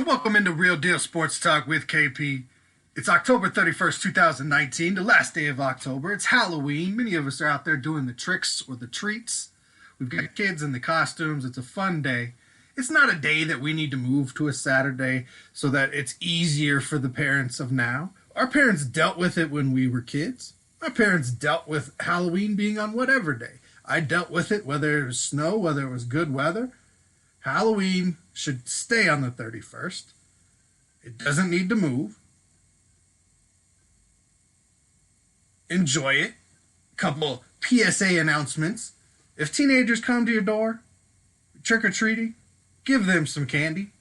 Welcome into Real Deal Sports Talk with KP. It's October 31st, 2019, the last day of October. It's Halloween. Many of us are out there doing the tricks or the treats. We've got kids in the costumes. It's a fun day. It's not a day that we need to move to a Saturday so that it's easier for the parents of now. Our parents dealt with it when we were kids. My parents dealt with Halloween being on whatever day. I dealt with it whether it was snow, whether it was good weather. Halloween should stay on the 31st. It doesn't need to move. Enjoy it. Couple PSA announcements. If teenagers come to your door, trick-or-treating, give them some candy.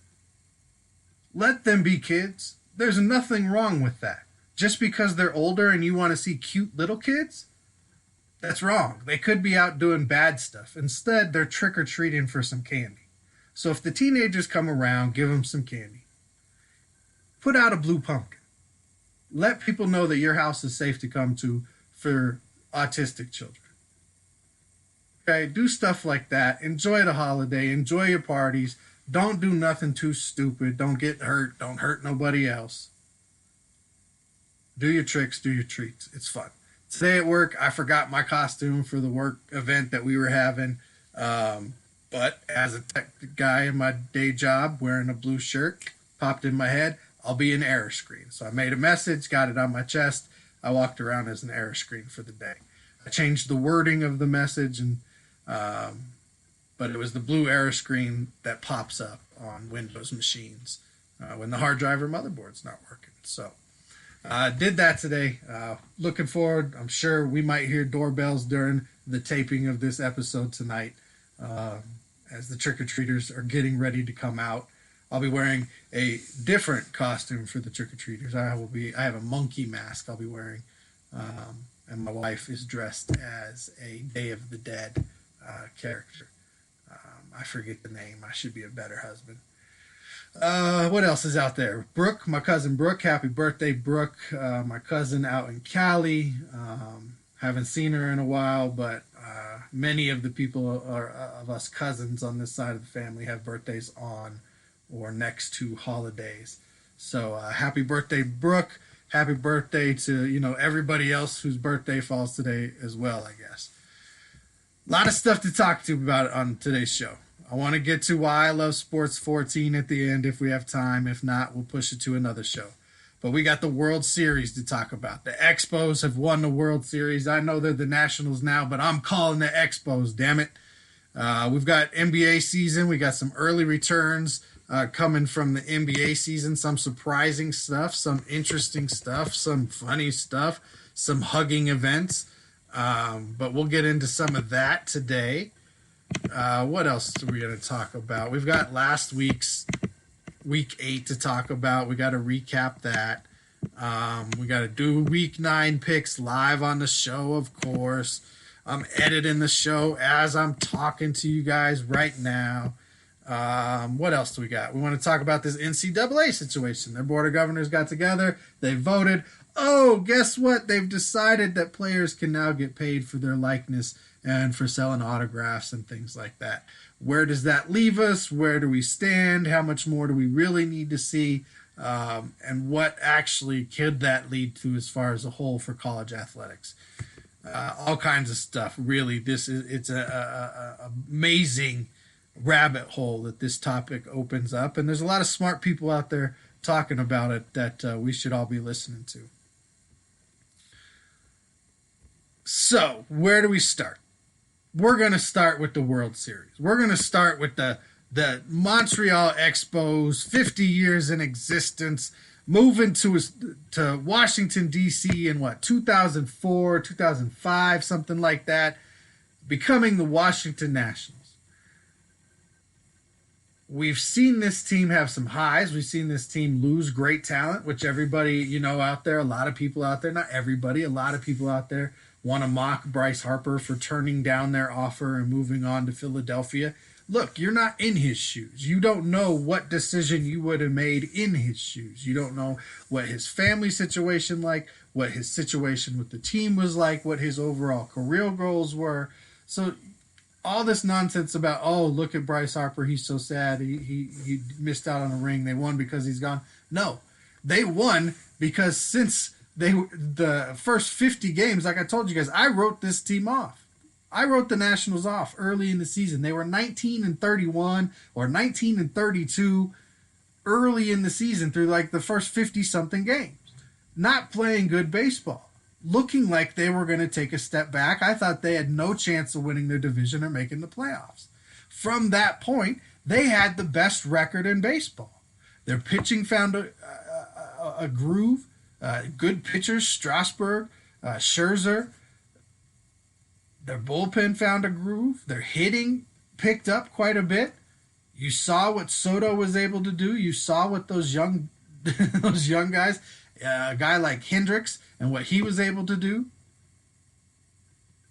Let them be kids. There's nothing wrong with that. Just because they're older and you want to see cute little kids, that's wrong. They could be out doing bad stuff. Instead, they're trick-or-treating for some candy. So if the teenagers come around, give them some candy. Put out a blue pumpkin. Let people know that your house is safe to come to for autistic children. Okay, do stuff like that. Enjoy the holiday. Enjoy your parties. Don't do nothing too stupid. Don't get hurt. Don't hurt nobody else. Do your tricks. Do your treats. It's fun. Today at work, I forgot my costume for the work event that we were having. But as a tech guy in my day job, wearing a blue shirt, popped in my head, I'll be an error screen. So I made a message, got it on my chest. I walked around as an error screen for the day. I changed the wording of the message, but it was the blue error screen that pops up on Windows machines when the hard drive or motherboard's not working. So I did that today. Looking forward. I'm sure we might hear doorbells during the taping of this episode tonight. As the trick-or-treaters are getting ready to come out. I'll be wearing a different costume for the trick-or-treaters. I have a monkey mask I'll be wearing. And my wife is dressed as a Day of the Dead character. I forget the name. I should be a better husband. What else is out there? Brooke, my cousin Brooke. Happy birthday, Brooke. My cousin out in Cali. Haven't seen her in a while, but many of the people of us cousins on this side of the family have birthdays on or next to holidays. So happy birthday, Brooke. Happy birthday to everybody else whose birthday falls today as well, I guess. A lot of stuff to talk to about on today's show. I want to get to why I love Sports 14 at the end if we have time. If not, we'll push it to another show. But we got the World Series to talk about. The Expos have won the World Series. I know they're the Nationals now, but I'm calling the Expos, damn it. We've got NBA season. We got some early returns coming from the NBA season. Some surprising stuff, some interesting stuff, some funny stuff, some hugging events. But we'll get into some of that today. What else are we going to talk about? We've got last week's Week 8 to talk about. We got to recap that. We got to do Week 9 picks live on the show, of course. I'm editing the show as I'm talking to you guys right now. What else do we got? We want to talk about this NCAA situation. Their board of governors got together. They voted. Oh, guess what? They've decided that players can now get paid for their likeness and for selling autographs and things like that. Where does that leave us? Where do we stand? How much more do we really need to see? And what actually could that lead to as far as a whole for college athletics? All kinds of stuff. Really, it's a amazing rabbit hole that this topic opens up. And there's a lot of smart people out there talking about it that we should all be listening to. So, where do we start? We're going to start with the World Series. We're going to start with the Montreal Expos, 50 years in existence, moving to Washington, D.C. in 2004, 2005, something like that, becoming the Washington Nationals. We've seen this team have some highs. We've seen this team lose great talent, which everybody, out there, a lot of people out there, not everybody, a lot of people out there want to mock Bryce Harper for turning down their offer and moving on to Philadelphia. Look, you're not in his shoes. You don't know what decision you would have made in his shoes. You don't know what his family situation like, what his situation with the team was like, what his overall career goals were. So all this nonsense about, oh, look at Bryce Harper, he's so sad, he missed out on a ring. They won because he's gone. No, they won because since the first 50 games, like I told you guys, I wrote this team off. I wrote the Nationals off early in the season. They were 19-31 or 19-32 early in the season through like the first 50-something games. Not playing good baseball. Looking like they were going to take a step back. I thought they had no chance of winning their division or making the playoffs. From that point, they had the best record in baseball. Their pitching found a groove. Good pitchers, Strasburg, Scherzer. Their bullpen found a groove. Their hitting picked up quite a bit. You saw what Soto was able to do. You saw what those young guys, a guy like Hendricks, and what he was able to do.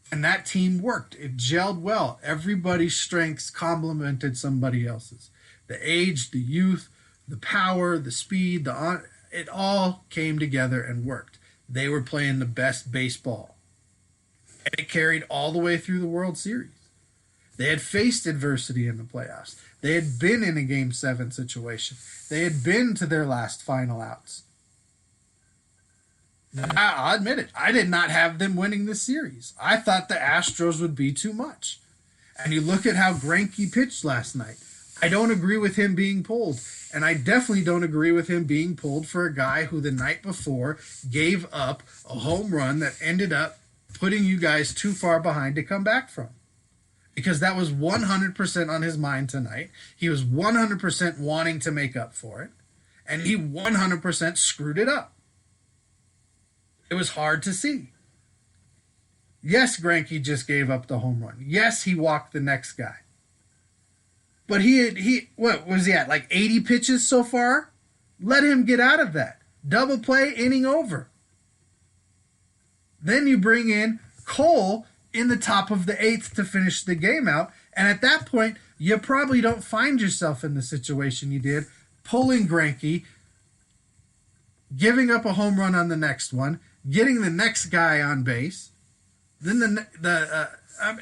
And that team worked. It gelled well. Everybody's strengths complemented somebody else's. The age, the youth, the power, the speed, it all came together and worked. They were playing the best baseball. And it carried all the way through the World Series. They had faced adversity in the playoffs. They had been in a Game 7 situation. They had been to their last final outs. I'll admit it. I did not have them winning this series. I thought the Astros would be too much. And you look at how Greinke pitched last night. I don't agree with him being pulled. And I definitely don't agree with him being pulled for a guy who the night before gave up a home run that ended up putting you guys too far behind to come back from. Because that was 100% on his mind tonight. He was 100% wanting to make up for it. And he 100% screwed it up. It was hard to see. Yes, Greinke just gave up the home run. Yes, he walked the next guy. But what was he at? Like 80 pitches so far? Let him get out of that. Double play, inning over. Then you bring in Cole in the top of the 8th to finish the game out. And at that point, you probably don't find yourself in the situation you did, pulling Greinke, giving up a home run on the next one, getting the next guy on base. Then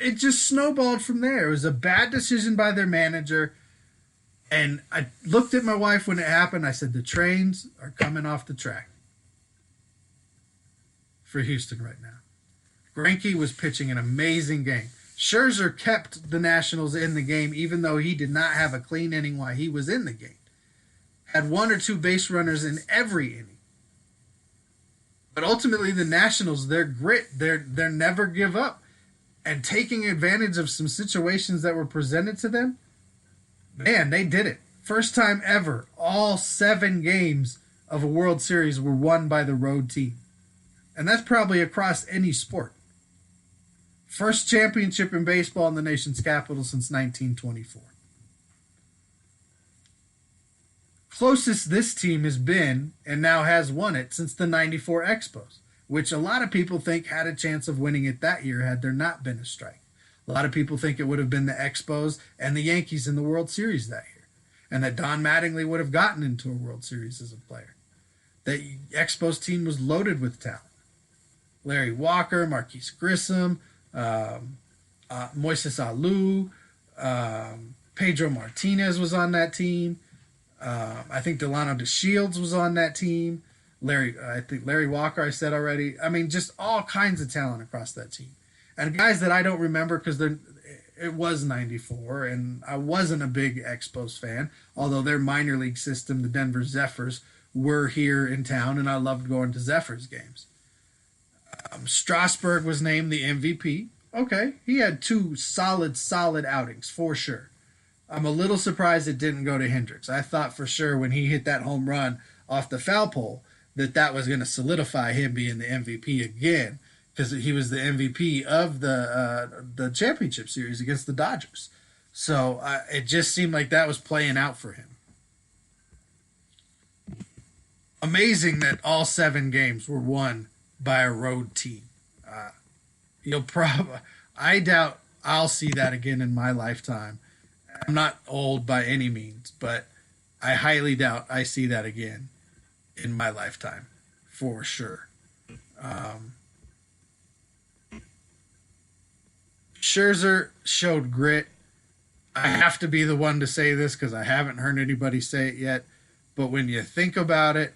it just snowballed from there. It was a bad decision by their manager. And I looked at my wife when it happened. I said, the trains are coming off the track for Houston right now. Greinke was pitching an amazing game. Scherzer kept the Nationals in the game, even though he did not have a clean inning while he was in the game. Had 1 or 2 base runners in every inning. But ultimately, the Nationals, their grit, their never give up, and taking advantage of some situations that were presented to them, man, they did it. First time ever, all 7 games of a World Series were won by the road team. And that's probably across any sport. First championship in baseball in the nation's capital since 1924. Closest this team has been, and now has won it, since the 94 Expos, which a lot of people think had a chance of winning it that year had there not been a strike. A lot of people think it would have been the Expos and the Yankees in the World Series that year, and that Don Mattingly would have gotten into a World Series as a player. The Expos team was loaded with talent. Larry Walker, Marquise Grissom, Moises Alou, Pedro Martinez was on that team. I think Delano DeShields was on that team. I think Larry Walker, I said already. I mean, just all kinds of talent across that team. And guys that I don't remember because it was 94, and I wasn't a big Expos fan, although their minor league system, the Denver Zephyrs, were here in town, and I loved going to Zephyrs games. Strasburg was named the MVP. Okay, he had 2 solid outings, for sure. I'm a little surprised it didn't go to Hendricks. I thought for sure when he hit that home run off the foul pole that was going to solidify him being the MVP again, because he was the MVP of the championship series against the Dodgers. So it just seemed like that was playing out for him. Amazing that all 7 games were won by a road team. I doubt I'll see that again in my lifetime. I'm not old by any means, but I highly doubt I see that again in my lifetime, for sure. Scherzer showed grit. I have to be the one to say this because I haven't heard anybody say it yet. But when you think about it,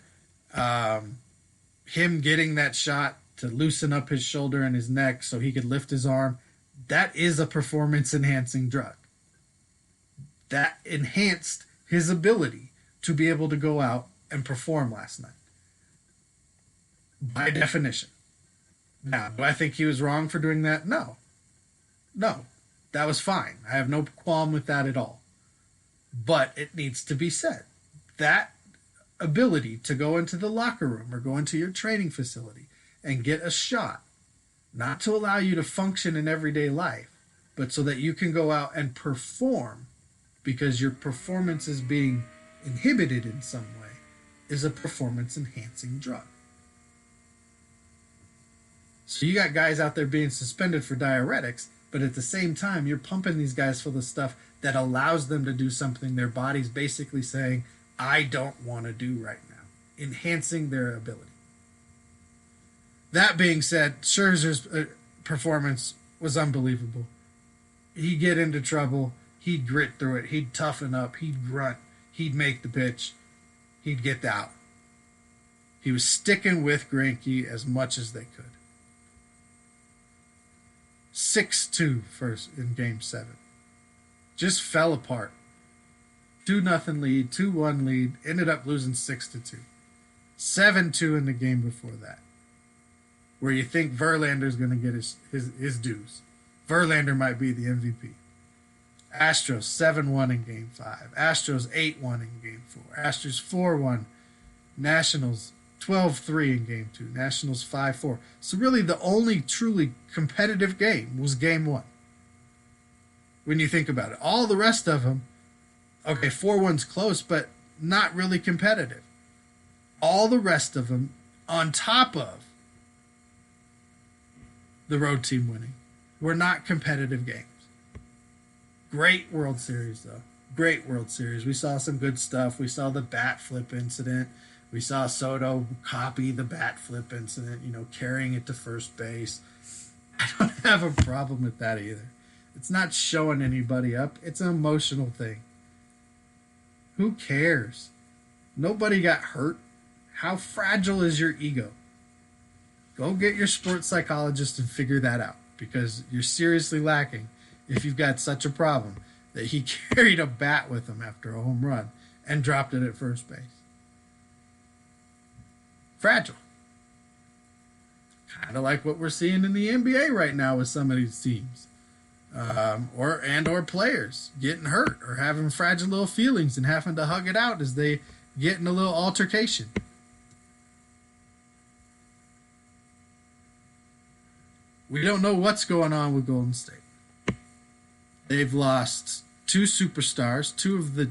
him getting that shot to loosen up his shoulder and his neck so he could lift his arm, that is a performance-enhancing drug. That enhanced his ability to be able to go out and perform last night. By definition. Now, do I think he was wrong for doing that? No. No. That was fine. I have no qualm with that at all. But it needs to be said. That ability to go into the locker room or go into your training facility and get a shot, not to allow you to function in everyday life, but so that you can go out and perform because your performance is being inhibited in some way, is a performance-enhancing drug. So you got guys out there being suspended for diuretics, but at the same time, you're pumping these guys full of stuff that allows them to do something their body's basically saying, I don't want to do right now, enhancing their ability. That being said, Scherzer's performance was unbelievable. He'd get into trouble. He'd grit through it. He'd toughen up. He'd grunt. He'd make the pitch. He'd get out. He was sticking with Greinke as much as they could. 6-2 first in Game 7. Just fell apart. 2-0 lead, 2-1 lead, ended up losing 6-2. 7-2 in the game before that, where you think Verlander's going to get his dues. Verlander might be the MVP. Astros 7-1 in Game 5. Astros 8-1 in Game 4. Astros 4-1. Nationals 12-3 in Game 2. Nationals 5-4. So really the only truly competitive game was Game 1. When you think about it. All the rest of them, okay, 4-1's close, but not really competitive. All the rest of them, on top of the road team winning, were not competitive games. Great World Series, though. Great World Series. We saw some good stuff. We saw the bat flip incident. We saw Soto copy the bat flip incident, carrying it to first base. I don't have a problem with that either. It's not showing anybody up. It's an emotional thing. Who cares? Nobody got hurt. How fragile is your ego? Go get your sports psychologist and figure that out, because you're seriously lacking if you've got such a problem that he carried a bat with him after a home run and dropped it at first base. Fragile. Kind of like what we're seeing in the NBA right now with some of these teams. Or players getting hurt or having fragile little feelings and having to hug it out as they get in a little altercation. We don't know what's going on with Golden State. They've lost 2 superstars, 2 of the,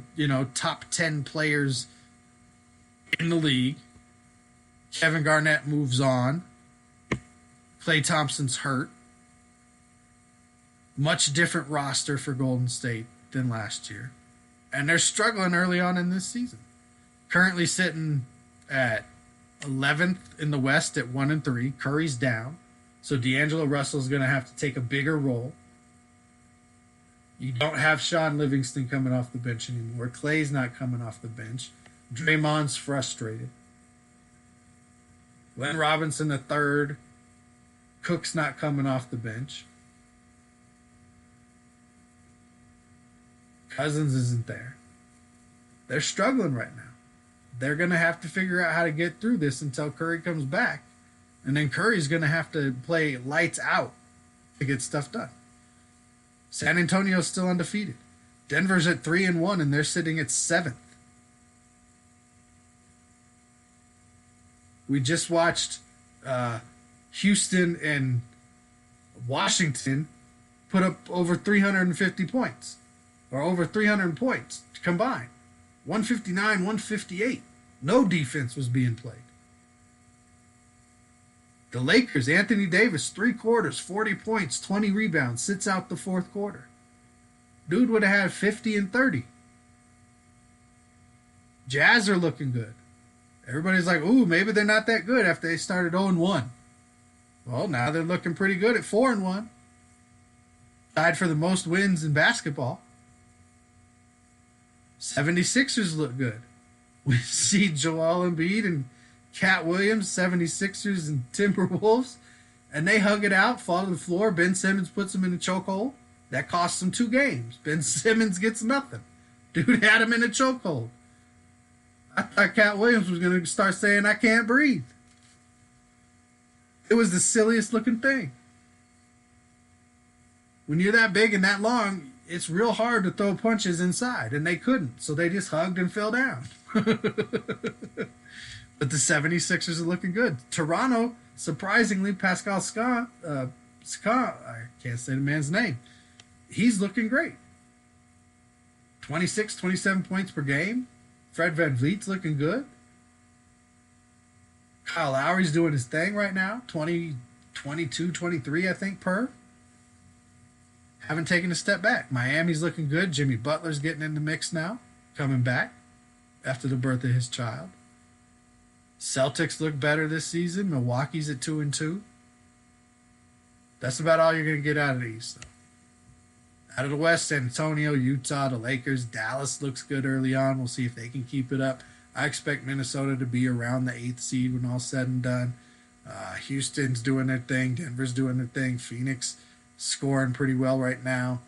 top 10 players in the league. Kevin Garnett moves on. Klay Thompson's hurt. Much different roster for Golden State than last year. And they're struggling early on in this season. Currently sitting at 11th in the West at 1-3. Curry's down. So D'Angelo Russell's going to have to take a bigger role. You don't have Sean Livingston coming off the bench anymore. Clay's not coming off the bench. Draymond's frustrated. Glenn Robinson III. Cook's not coming off the bench. Cousins isn't there. They're struggling right now. They're going to have to figure out how to get through this until Curry comes back. And then Curry's going to have to play lights out to get stuff done. San Antonio's still undefeated. Denver's at 3-1, and they're sitting at 7th. We just watched Houston and Washington put up over 350 points. Or over 300 points combined. 159, 158. No defense was being played. The Lakers, Anthony Davis, 3 quarters, 40 points, 20 rebounds, sits out the 4th quarter. Dude would have had 50 and 30. Jazz are looking good. Everybody's like, ooh, maybe they're not that good after they started 0-1. Well, now they're looking pretty good at 4-1. Tied for the most wins in basketball. 76ers look good. We see Joel Embiid and Cat Williams, 76ers and Timberwolves, and they hug it out, fall to the floor. Ben Simmons puts them in a chokehold. That costs them 2 games. Ben Simmons gets nothing. Dude had him in a chokehold. I thought Cat Williams was going to start saying, I can't breathe. It was the silliest looking thing. When you're that big and that long, it's real hard to throw punches inside, and they couldn't, so they just hugged and fell down. But the 76ers are looking good. Toronto, surprisingly, Pascal Scott, I can't say the man's name, he's looking great. 26, 27 points per game. Fred VanVleet's looking good. Kyle Lowry's doing his thing right now. 20, 22, 23, I think, per. Haven't taken a step back. Miami's looking good. Jimmy Butler's getting in the mix now, coming back after the birth of his child. Celtics look better this season. Milwaukee's at 2-2. That's about all you're going to get out of the East, though. Out of the West, San Antonio, Utah, the Lakers. Dallas looks good early on. We'll see if they can keep it up. I expect Minnesota to be around the 8th seed when all's said and done. Houston's doing their thing. Denver's doing their thing. Phoenix scoring pretty well right now.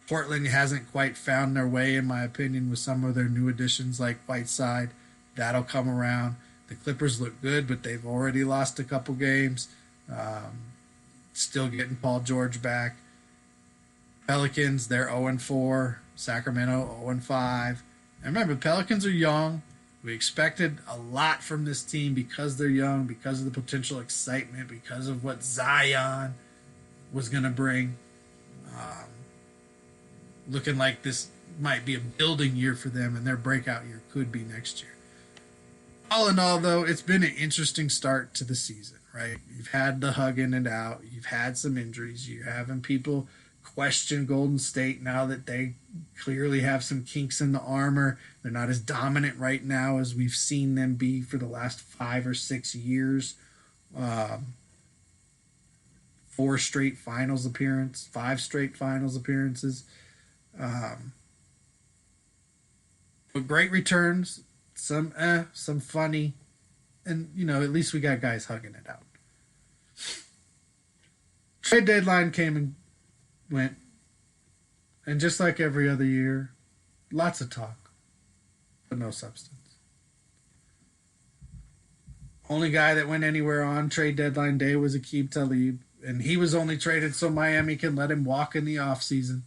Portland hasn't quite found their way, in my opinion, with some of their new additions like Whiteside. That'll come around. The Clippers look good, but they've already lost a couple games. Still getting Paul George back. Pelicans, they're 0-4. Sacramento, 0-5. And remember, Pelicans are young. We expected a lot from this team because they're young, because of the potential excitement, because of what Zion was going to bring. Looking like this might be a building year for them, and their breakout year could be next year. All in all, though, it's been an interesting start to the season, right? You've had the hug in and out. You've had some injuries. You're having people question Golden State now that they clearly have some kinks in the armor. They're not as dominant right now as we've seen them be for the last 5 or 6 years. 5 straight finals appearances. But great returns, some funny, and at least we got guys hugging it out. Trade deadline came and went, and just like every other year, lots of talk, but no substance. Only guy that went anywhere on trade deadline day was Aqib Talib, and he was only traded so Miami can let him walk in the offseason.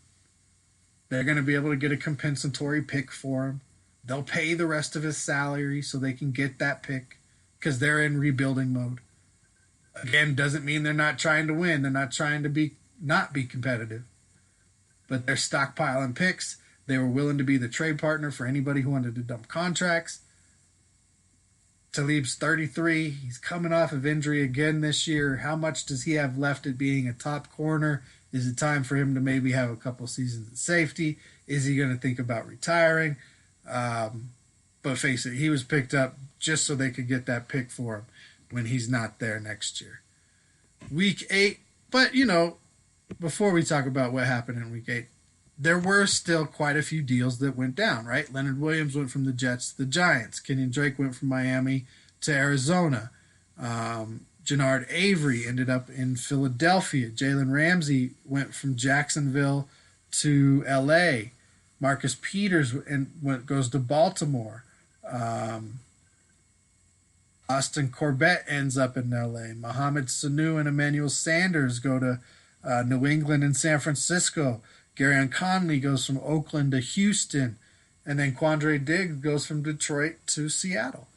They're going to be able to get a compensatory pick for him. They'll pay the rest of his salary so they can get that pick because they're in rebuilding mode. Again, doesn't mean they're not trying to win. They're not trying to not be competitive. But they're stockpiling picks. They were willing to be the trade partner for anybody who wanted to dump contracts. Talib's 33. He's coming off of injury again this year. How much does he have left at being a top corner? Is it time for him to maybe have a couple seasons at safety? Is he going to think about retiring? But face it, he was picked up just so they could get that pick for him when he's not there next year. Week 8, but before we talk about what happened in Week 8, there were still quite a few deals that went down, right? Leonard Williams went from the Jets to the Giants. Kenyon Drake went from Miami to Arizona. Jannard Avery ended up in Philadelphia. Jalen Ramsey went from Jacksonville to L.A. Marcus Peters goes to Baltimore. Austin Corbett ends up in L.A. Mohamed Sanu and Emmanuel Sanders go to New England and San Francisco. Garyon Conley goes from Oakland to Houston. And then Quandre Diggs goes from Detroit to Seattle.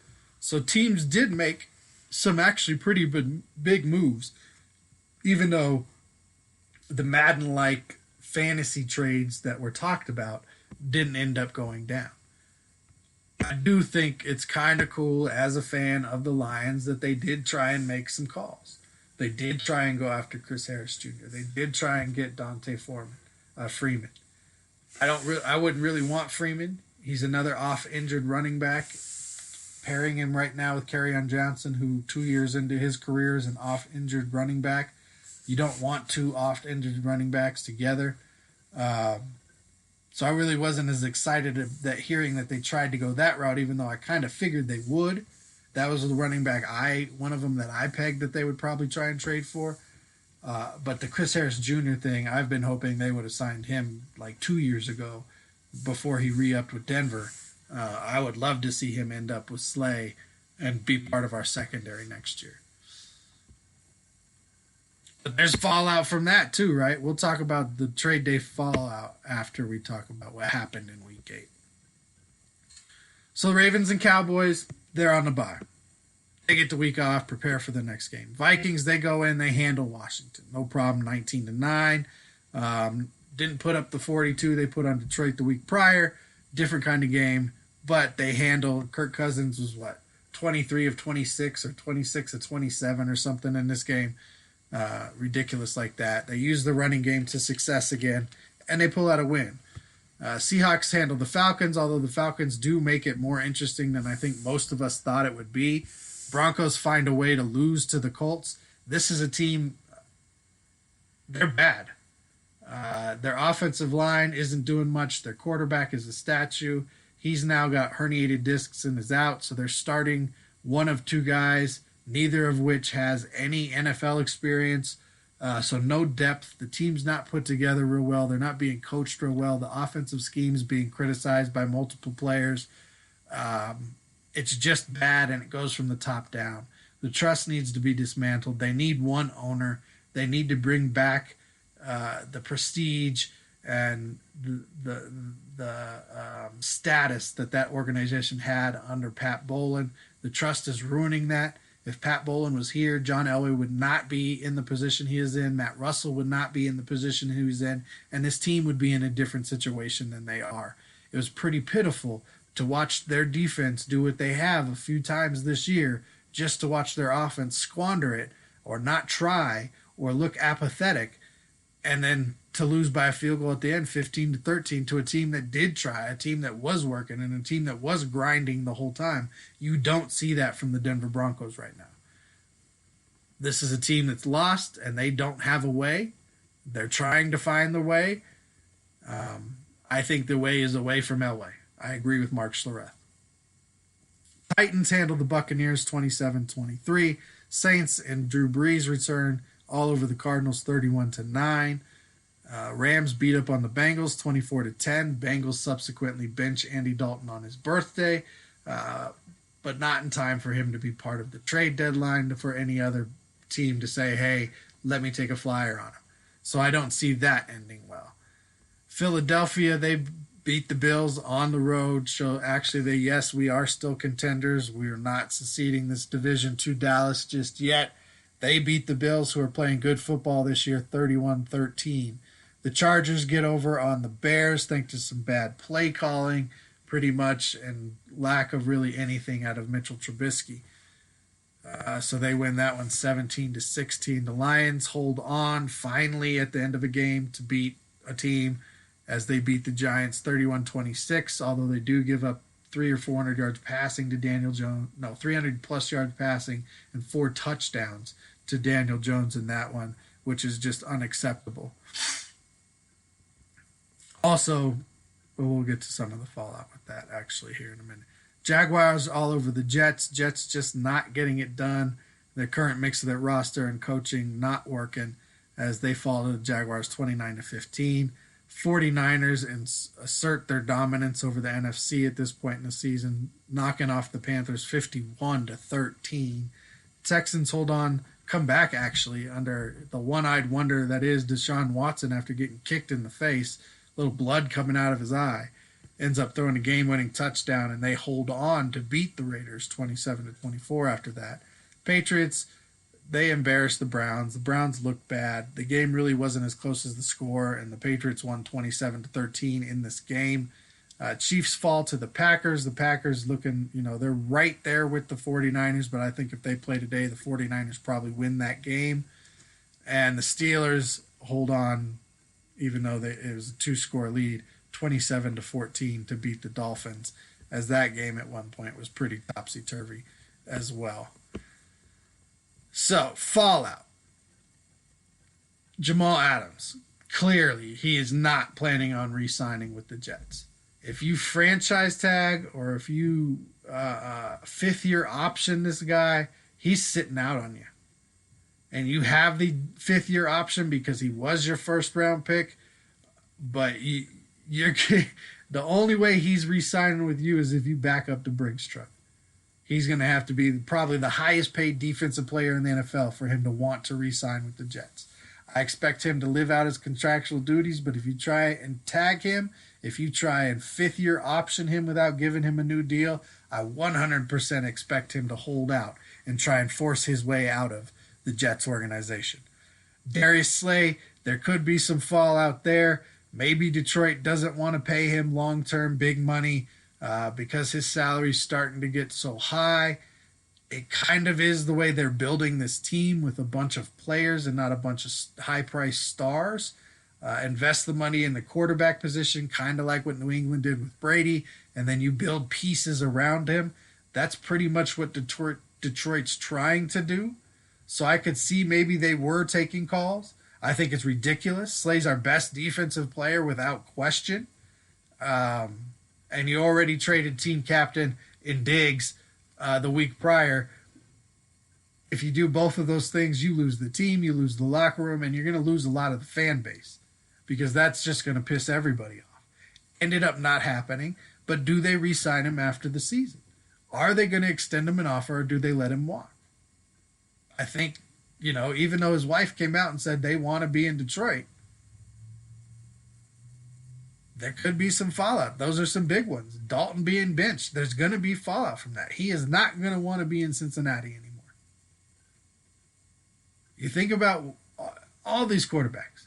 So teams did make some actually pretty big moves, even though the Madden-like fantasy trades that were talked about didn't end up going down. I do think it's kind of cool as a fan of the Lions that they did try and make some calls. They did try and go after Chris Harris Jr. They did try and get Dante Freeman. I wouldn't really want Freeman. He's another off-injured running back. Pairing him right now with Kerryon Johnson, who 2 years into his career is an off-injured running back. You don't want two oft injured running backs together. So I really wasn't as excited that hearing that they tried to go that route, even though I kind of figured they would. That was the running back one of them that I pegged that they would probably try and trade for. But the Chris Harris Jr. thing, I've been hoping they would have signed him like 2 years ago before he re-upped with Denver. I would love to see him end up with Slay and be part of our secondary next year. But there's fallout from that too, right? We'll talk about the trade day fallout after we talk about what happened in Week 8. So the Ravens and Cowboys, they're on the bye. They get the week off, prepare for the next game. Vikings, they go in, they handle Washington. No problem, 19-9. Didn't put up the 42 they put on Detroit the week prior. Different kind of game, but they handle. Kirk Cousins was 23 of 26 or 26 of 27 or something in this game. Ridiculous like that. They use the running game to success again, and they pull out a win. Seahawks handle the Falcons, although the Falcons do make it more interesting than I think most of us thought it would be. Broncos find a way to lose to the Colts. This is a team, they're bad. Their offensive line isn't doing much. Their quarterback is a statue. He's now got herniated discs and is out, so they're starting one of two guys, neither of which has any NFL experience. So no depth. The team's not put together real well. They're not being coached real well. The offensive scheme is being criticized by multiple players. It's just bad, and it goes from the top down. The trust needs to be dismantled. They need one owner. They need to bring back the prestige and the status that organization had under Pat Bowlen. The trust is ruining that. If Pat Bowlen was here, John Elway would not be in the position he is in. Matt Russell would not be in the position he was in. And this team would be in a different situation than they are. It was pretty pitiful to watch their defense do what they have a few times this year, just to watch their offense squander it or not try or look apathetic, and then to lose by a field goal at the end, 15-13, to a team that did try, a team that was working, and a team that was grinding the whole time. You don't see that from the Denver Broncos right now. This is a team that's lost, and they don't have a way. They're trying to find the way. I think the way is away from Elway. I agree with Mark Schlereth. Titans handle the Buccaneers 27-23. Saints and Drew Brees return all over the Cardinals 31-9. Rams beat up on the Bengals 24-10. Bengals subsequently bench Andy Dalton on his birthday, but not in time for him to be part of the trade deadline for any other team to say, hey, let me take a flyer on him. So I don't see that ending well. Philadelphia, they beat the Bills on the road. So actually, we are still contenders. We are not seceding this division to Dallas just yet. They beat the Bills, who are playing good football this year, 31-13. The Chargers get over on the Bears thanks to some bad play calling, pretty much, and lack of really anything out of Mitchell Trubisky. So they win that one 17-16. The Lions hold on finally at the end of a game to beat a team as they beat the Giants 31-26, although they do give up 300 or 400 yards passing to Daniel Jones. No, 300 plus yards passing and 4 touchdowns to Daniel Jones in that one, which is just unacceptable. Also, we'll get to some of the fallout with that actually here in a minute. Jaguars all over the Jets. Jets just not getting it done. The current mix of their roster and coaching not working as they fall to the Jaguars 29-15. 49ers assert their dominance over the NFC at this point in the season, knocking off the Panthers 51-13. Texans hold on, come back actually under the one-eyed wonder that is Deshaun Watson after getting kicked in the face, little blood coming out of his eye, ends up throwing a game-winning touchdown, and they hold on to beat the Raiders 27-24 after that. Patriots, they embarrassed the Browns. The Browns looked bad. The game really wasn't as close as the score, and the Patriots won 27-13 in this game. Chiefs fall to the Packers. The Packers looking, they're right there with the 49ers, but I think if they play today, the 49ers probably win that game. And the Steelers hold on, even though it was a 2-score lead, 27-14 to beat the Dolphins, as that game at one point was pretty topsy-turvy as well. So, fallout. Jamal Adams, clearly he is not planning on re-signing with the Jets. If you franchise tag or if you fifth-year option this guy, he's sitting out on you. And you have the fifth-year option because he was your first-round pick, but you're the only way he's re-signing with you is if you back up the Briggs truck. He's going to have to be probably the highest-paid defensive player in the NFL for him to want to re-sign with the Jets. I expect him to live out his contractual duties, but if you try and tag him, if you try and fifth-year option him without giving him a new deal, I 100% expect him to hold out and try and force his way out of the Jets organization. Darius Slay, there could be some fallout there. Maybe Detroit doesn't want to pay him long-term big money because his salary's starting to get so high. It kind of is the way they're building this team with a bunch of players and not a bunch of high-priced stars. Invest the money in the quarterback position, kind of like what New England did with Brady, and then you build pieces around him. That's pretty much what Detroit's trying to do. So I could see maybe they were taking calls. I think it's ridiculous. Slay's our best defensive player without question. And you already traded team captain in Diggs the week prior. If you do both of those things, you lose the team, you lose the locker room, and you're going to lose a lot of the fan base because that's just going to piss everybody off. Ended up not happening, but do they re-sign him after the season? Are they going to extend him an offer or do they let him walk? I think, even though his wife came out and said they want to be in Detroit, there could be some fallout. Those are some big ones. Dalton being benched, there's going to be fallout from that. He is not going to want to be in Cincinnati anymore. You think about all these quarterbacks.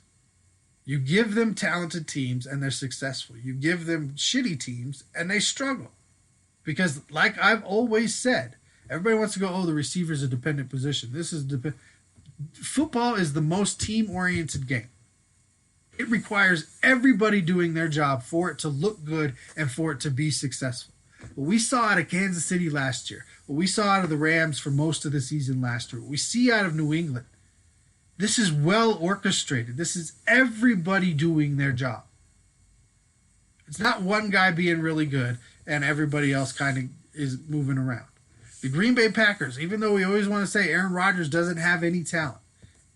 You give them talented teams and they're successful. You give them shitty teams and they struggle. Because like I've always said, everybody wants to go, the receiver's a dependent position. Football is the most team-oriented game. It requires everybody doing their job for it to look good and for it to be successful. What we saw out of Kansas City last year, what we saw out of the Rams for most of the season last year, what we see out of New England, this is well orchestrated. This is everybody doing their job. It's not one guy being really good and everybody else kind of is moving around. The Green Bay Packers, even though we always want to say Aaron Rodgers doesn't have any talent,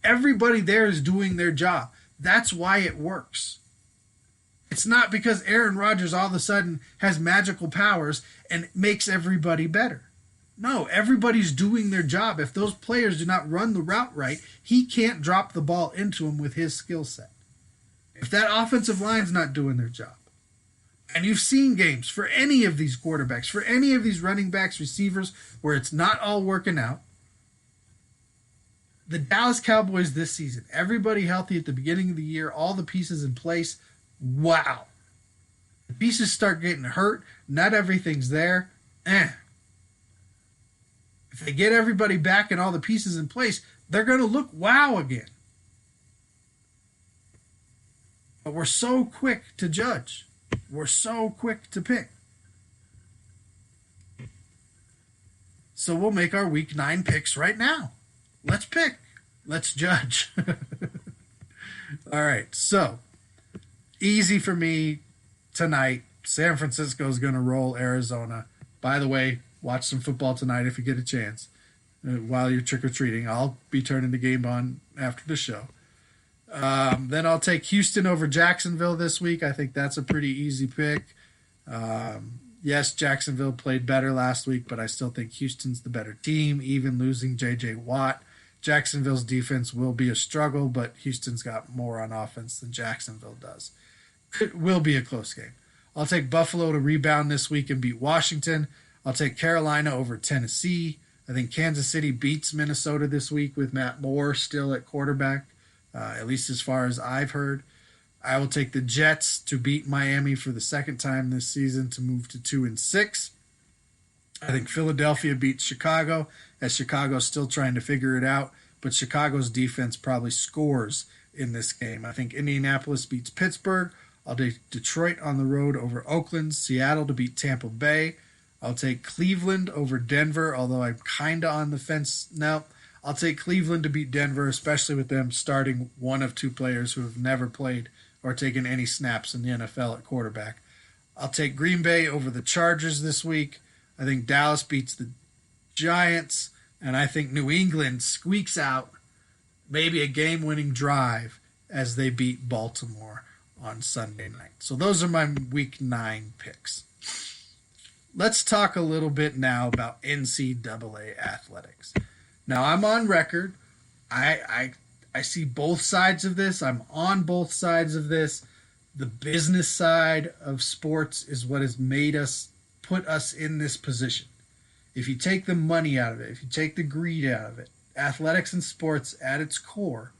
everybody there is doing their job. That's why it works. It's not because Aaron Rodgers all of a sudden has magical powers and makes everybody better. No, everybody's doing their job. If those players do not run the route right, he can't drop the ball into them with his skill set. If that offensive line's not doing their job, and you've seen games for any of these quarterbacks, for any of these running backs, receivers, where it's not all working out. The Dallas Cowboys this season, everybody healthy at the beginning of the year, all the pieces in place. Wow. The pieces start getting hurt. Not everything's there. If they get everybody back and all the pieces in place, they're going to look wow again. But we're so quick to judge. We're so quick to pick. So we'll make our Week 9 picks right now. Let's pick. Let's judge. All right. So, easy for me tonight. San Francisco's going to roll Arizona. By the way, watch some football tonight if you get a chance. While you're trick-or-treating. I'll be turning the game on after the show. Then I'll take Houston over Jacksonville this week. I think that's a pretty easy pick. Yes, Jacksonville played better last week, but I still think Houston's the better team, even losing J.J. Watt. Jacksonville's defense will be a struggle, but Houston's got more on offense than Jacksonville does. It will be a close game. I'll take Buffalo to rebound this week and beat Washington. I'll take Carolina over Tennessee. I think Kansas City beats Minnesota this week with Matt Moore still at quarterback. At least as far as I've heard. I will take the Jets to beat Miami for the second time this season to move to 2-6. I think Philadelphia beats Chicago, as Chicago's still trying to figure it out, but Chicago's defense probably scores in this game. I think Indianapolis beats Pittsburgh. I'll take Detroit on the road over Oakland, Seattle to beat Tampa Bay. I'll take Cleveland over Denver, although I'm kind of on the fence. No, I'll take Cleveland to beat Denver, especially with them starting one of two players who have never played or taken any snaps in the NFL at quarterback. I'll take Green Bay over the Chargers this week. I think Dallas beats the Giants, and I think New England squeaks out maybe a game-winning drive as they beat Baltimore on Sunday night. So those are my Week 9 picks. Let's talk a little bit now about NCAA athletics. Now, I'm on record. I see both sides of this. I'm on both sides of this. The business side of sports is what has made us, put us in this position. If you take the money out of it, if you take the greed out of it, athletics and sports at its core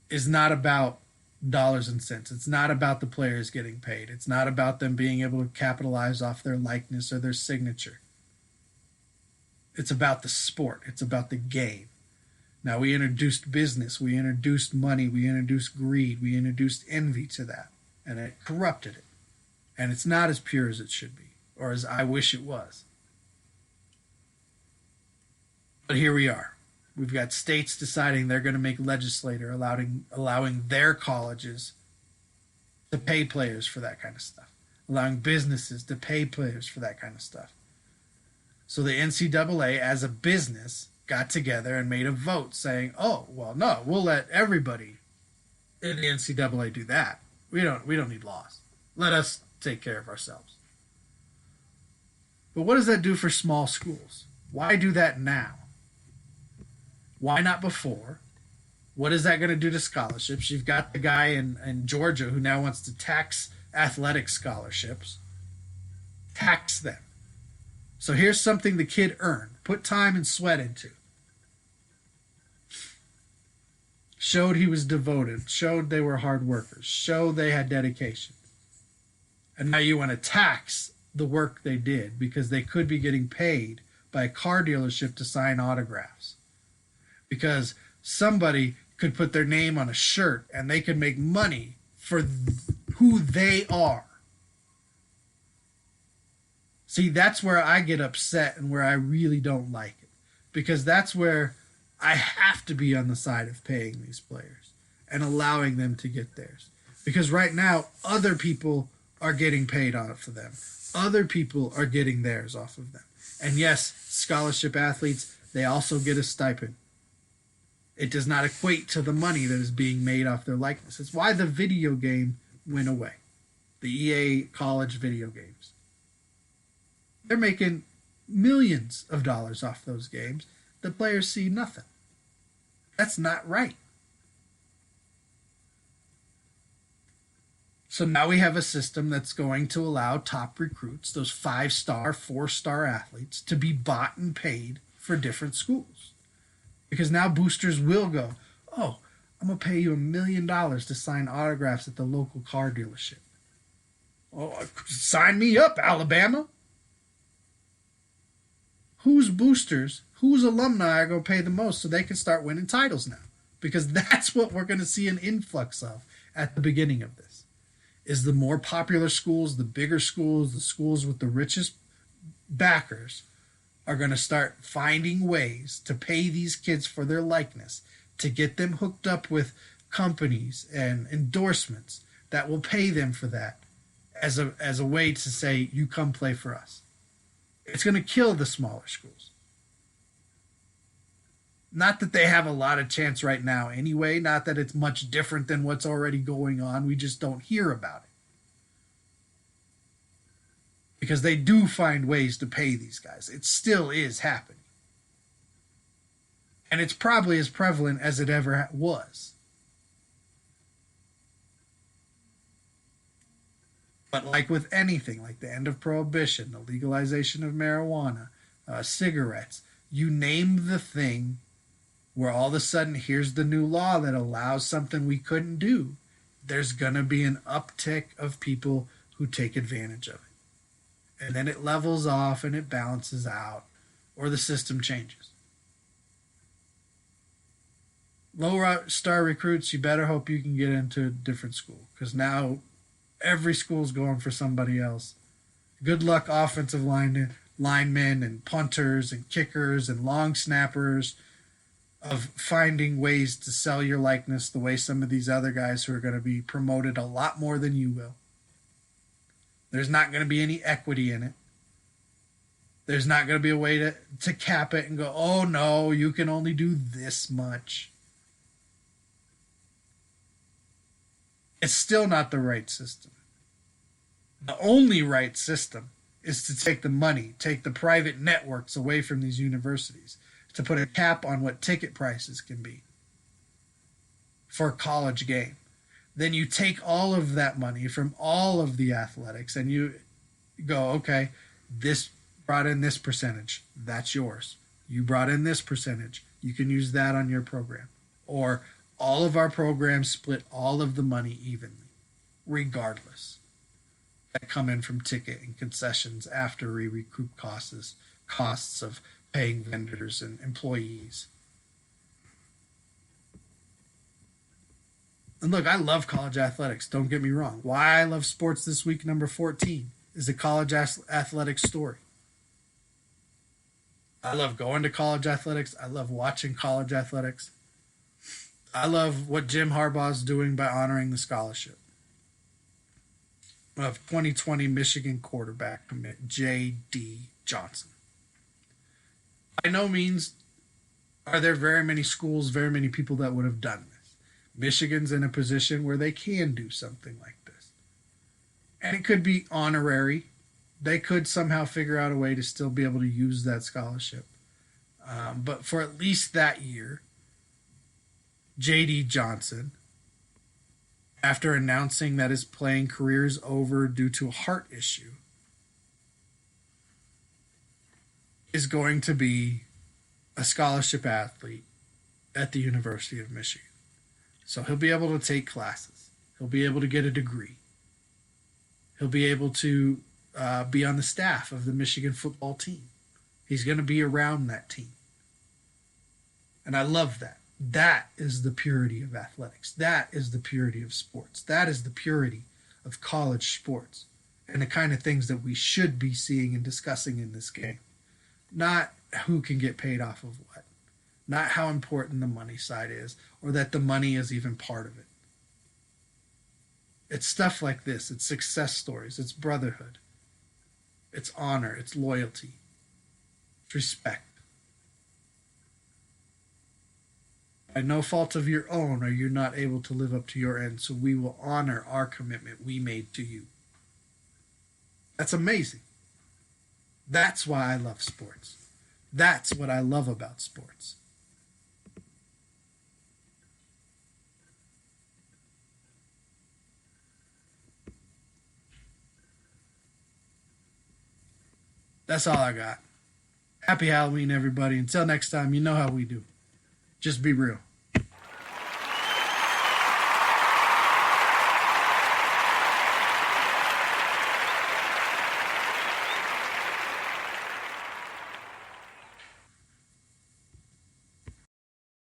is not about dollars and cents. It's not about the players getting paid. It's not about them being able to capitalize off their likeness or their signature. It's about the sport. It's about the game. Now, we introduced business. We introduced money. We introduced greed. We introduced envy to that. And it corrupted it. And it's not as pure as it should be, or as I wish it was. But here we are. We've got states deciding they're going to make legislature allowing their colleges to pay players for that kind of stuff, allowing businesses to pay players for that kind of stuff. So the NCAA, as a business, got together and made a vote saying, "Oh, well, no, we'll let everybody in the NCAA do that. We don't need laws. Let us take care of ourselves." But what does that do for small schools? Why do that now? Why not before? What is that going to do to scholarships? You've got the guy in Georgia who now wants to tax athletic scholarships. Tax them. So here's something the kid earned, put time and sweat into. Showed he was devoted, showed they were hard workers, showed they had dedication. And now you want to tax the work they did because they could be getting paid by a car dealership to sign autographs. Because somebody could put their name on a shirt and they could make money for who they are. See, that's where I get upset and where I really don't like it. Because that's where I have to be on the side of paying these players and allowing them to get theirs. Because right now, other people are getting paid off of them. Other people are getting theirs off of them. And yes, scholarship athletes, they also get a stipend. It does not equate to the money that is being made off their likeness. It's why the video game went away. The EA college video games. They're making millions of dollars off those games. The players see nothing. That's not right. So now we have a system that's going to allow top recruits, those 5-star, 4-star athletes, to be bought and paid for different schools. Because now boosters will go, "Oh, I'm going to pay you $1 million to sign autographs at the local car dealership." "Oh, sign me up, Alabama." Whose boosters, whose alumni are going to pay the most so they can start winning titles now? Because that's what we're going to see an influx of at the beginning of this. Is the more popular schools, the bigger schools, the schools with the richest backers are going to start finding ways to pay these kids for their likeness, to get them hooked up with companies and endorsements that will pay them for that as a way to say, "You come play for us." It's going to kill the smaller schools. Not that they have a lot of chance right now anyway, not that it's much different than what's already going on. We just don't hear about it. Because they do find ways to pay these guys. It still is happening. And it's probably as prevalent as it ever was. But like with anything, like the end of prohibition, the legalization of marijuana, cigarettes, you name the thing where all of a sudden here's the new law that allows something we couldn't do, there's going to be an uptick of people who take advantage of it. And then it levels off and it balances out, or the system changes. Low-star recruits, you better hope you can get into a different school, because now every school's going for somebody else. Good luck, offensive linemen. linemen and punters and kickers and long snappers, of finding ways to sell your likeness the way some of these other guys who are going to be promoted a lot more than you will. There's not going to be any equity in it. There's not going to be a way to cap it and go, oh no, you can only do this much. It's still not the right system. The only right system is to take the money, take the private networks away from these universities, to put a cap on what ticket prices can be for a college game. Then you take all of that money from all of the athletics and you go, okay, this brought in this percentage, that's yours. You brought in this percentage, you can use that on your program. Or all of our programs split all of the money evenly, regardless, that come in from ticket and concessions after we recoup costs of paying vendors and employees. And look, I love college athletics. Don't get me wrong. Why I love sports this week, number 14, is a college athletics story. I love going to college athletics. I love watching college athletics. I love what Jim Harbaugh is doing by honoring the scholarship of 2020 Michigan quarterback commit J.D. Johnson. By no means are there very many schools, very many people that would have done this. Michigan's in a position where they can do something like this. And it could be honorary. They could somehow figure out a way to still be able to use that scholarship. But for at least that year, J.D. Johnson, after announcing that his playing career is over due to a heart issue, is going to be a scholarship athlete at the University of Michigan. So he'll be able to take classes. He'll be able to get a degree. He'll be able to be on the staff of the Michigan football team. He's going to be around that team. And I love that. That is the purity of athletics. That is the purity of sports. That is the purity of college sports and the kind of things that we should be seeing and discussing in this game. Not who can get paid off of what. Not how important the money side is or that the money is even part of it. It's stuff like this. It's success stories. It's brotherhood. It's honor. It's loyalty. It's respect. By no fault of your own are you not able to live up to your end, so we will honor our commitment we made to you. That's amazing. That's why I love sports. That's what I love about sports. That's all I got. Happy Halloween, everybody. Until next time, you know how we do. Just be real.